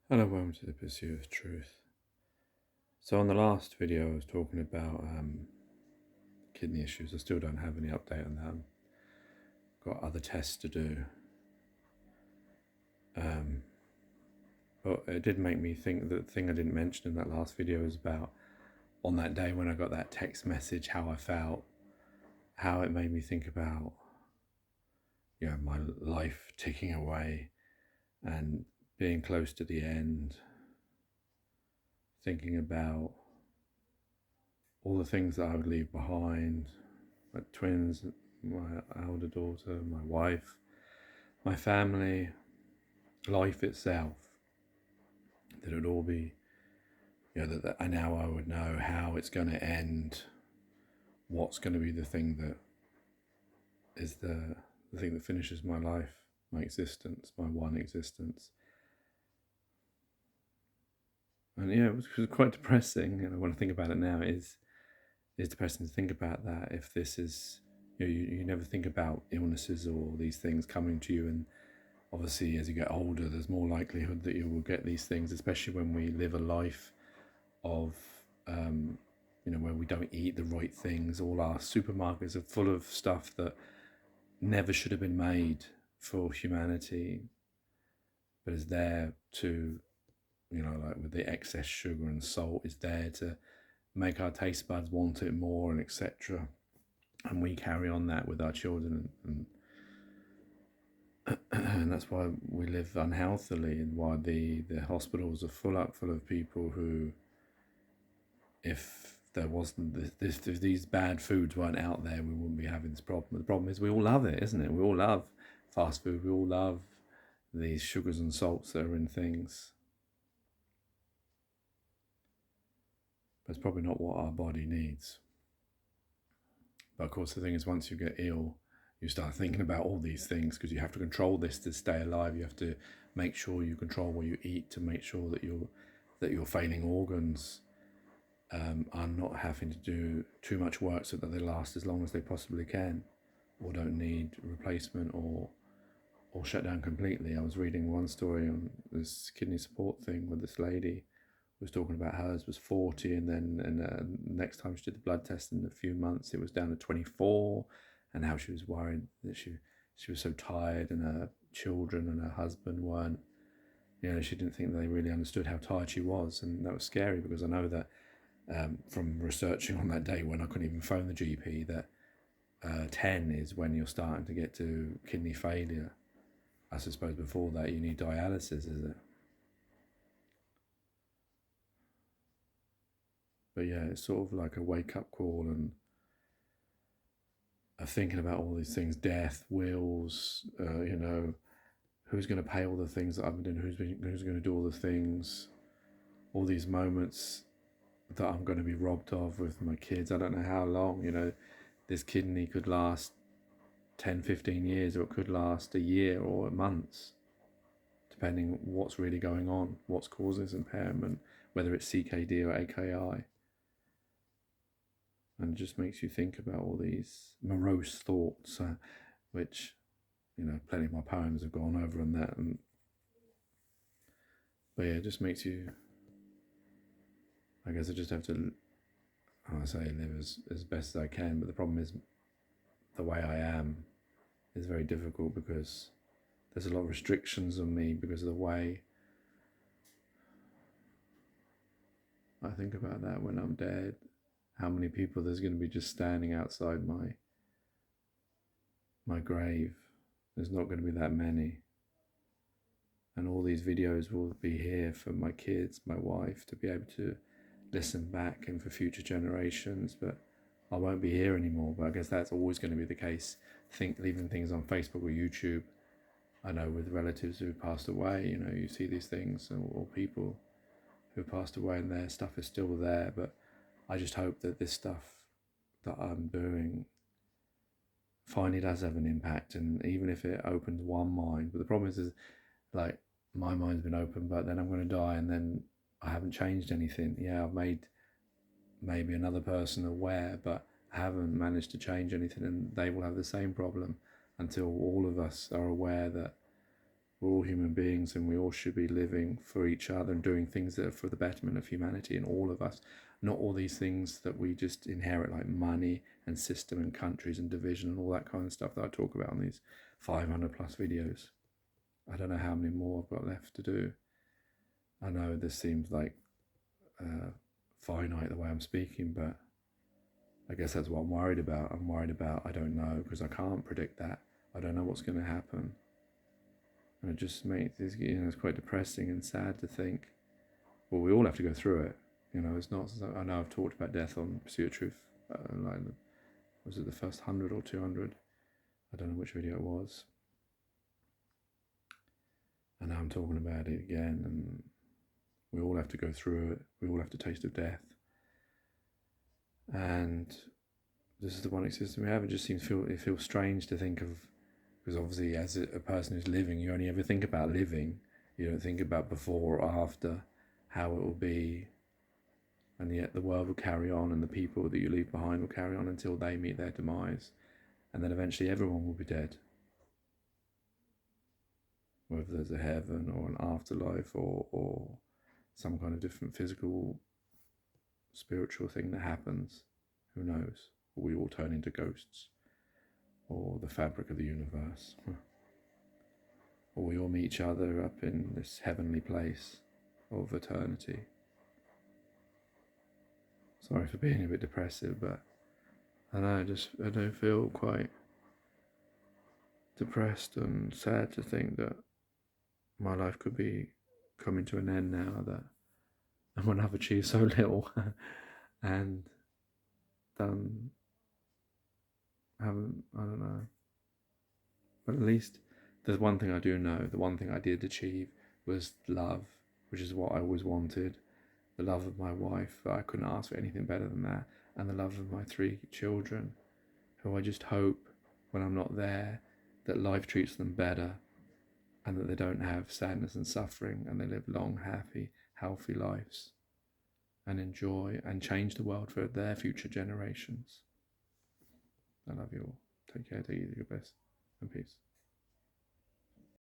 Hello, welcome to the Pursuit of Truth. So on the last video I was talking about kidney issues. I still don't have any update on that. Got other tests to do. But it did make me think that the thing I didn't mention in that last video was about on that day when I got that text message, how I felt, how it made me think about my life ticking away and being close to the end, thinking about all the things that I would leave behind, my twins, my elder daughter, my wife, my family, life itself, that it would all be, that now I would know how it's going to end, what's going to be the thing that is the thing that finishes my life, my existence, my one existence. And it was quite depressing. When I think about it now, it's depressing to think about that. If this is, you never think about illnesses or these things coming to you, and obviously as you get older there's more likelihood that you will get these things, especially when we live a life of where we don't eat the right things. All our supermarkets are full of stuff that never should have been made for humanity, but is there to, like with the excess sugar and salt, is there to make our taste buds want it more, and etc. And we carry on that with our children, and that's why we live unhealthily, and why the hospitals are full of people who, if there wasn't if these bad foods weren't out there, we wouldn't be having this problem. The problem is we all love it, isn't it? We all love fast food. We all love these sugars and salts that are in things. But it's probably not what our body needs. But of course, the thing is, once you get ill, you start thinking about all these things, because you have to control this to stay alive. You have to make sure you control what you eat, to make sure that your failing organs are not having to do too much work, so that they last as long as they possibly can, or don't need replacement or shut down completely. I was reading one story on this kidney support thing where this lady was talking about hers was 40, and then next time she did the blood test in a few months, it was down to 24, and how she was worried that she was so tired, and her children and her husband weren't. She didn't think they really understood how tired she was, and that was scary, because I know that from researching on that day when I couldn't even phone the GP, that 10 is when you're starting to get to kidney failure. I suppose before that you need dialysis, is it? But yeah, it's sort of like a wake-up call, and of thinking about all these things: death, wills, who's going to pay all the things that I've been doing, who's going to do all the things, all these moments that I'm going to be robbed of with my kids. I don't know how long. This kidney could last 10, 15 years, or it could last a year or months, depending what's really going on, what's causing this impairment, whether it's CKD or AKI. And it just makes you think about all these morose thoughts, which, plenty of my poems have gone over on that. But yeah, it just makes you, I guess I just have to, live as best as I can. But the problem is, the way I am is very difficult, because there's a lot of restrictions on me because of the way I think about that when I'm dead. How many people there's going to be just standing outside my grave. There's not going to be that many. And all these videos will be here for my kids, my wife, to be able to listen back, and for future generations. But I won't be here anymore. But I guess that's always going to be the case. Leaving things on Facebook or YouTube, I know with relatives who passed away, you see these things, or people who passed away, and their stuff is still there. But I just hope that this stuff that I'm doing finally does have an impact, and even if it opens one mind. But the problem is like, my mind's been open, but then I'm going to die, and then I haven't changed anything. Yeah, I've made maybe another person aware, but I haven't managed to change anything, and they will have the same problem until all of us are aware that we're all human beings, and we all should be living for each other and doing things that are for the betterment of humanity and all of us. Not all these things that we just inherit, like money and system and countries and division and all that kind of stuff that I talk about on these 500 plus videos. I don't know how many more I've got left to do. I know this seems like finite the way I'm speaking, but I guess that's what I'm worried about. I'm worried about I don't know, because I can't predict that. I don't know what's going to happen. And it just makes this, it's quite depressing and sad to think, well, we all have to go through it. It's not, I know I've talked about death on Pursuit of Truth, like, was it the first 100 or 200? I don't know which video it was. And now I'm talking about it again, and we all have to go through it. We all have to taste of death. And this is the one existence we have. It just it feels strange to think of, because obviously as a person who's living, you only ever think about living. You don't think about before or after, how it will be. And yet the world will carry on, and the people that you leave behind will carry on until they meet their demise. And then eventually everyone will be dead. Whether there's a heaven or an afterlife or some kind of different physical, spiritual thing that happens, who knows? Or we all turn into ghosts, or the fabric of the universe. Or we all meet each other up in this heavenly place of eternity. Sorry for being a bit depressive, but I know, I do feel quite depressed and sad to think that my life could be coming to an end now, that when I've achieved so little and done, I don't know. But at least there's one thing I do know, the one thing I did achieve was love, which is what I always wanted. The love of my wife, I couldn't ask for anything better than that. And the love of my 3 children, who I just hope when I'm not there that life treats them better, and that they don't have sadness and suffering, and they live long, happy, healthy lives and enjoy and change the world for their future generations. I love you all. Take care, take your best, and peace.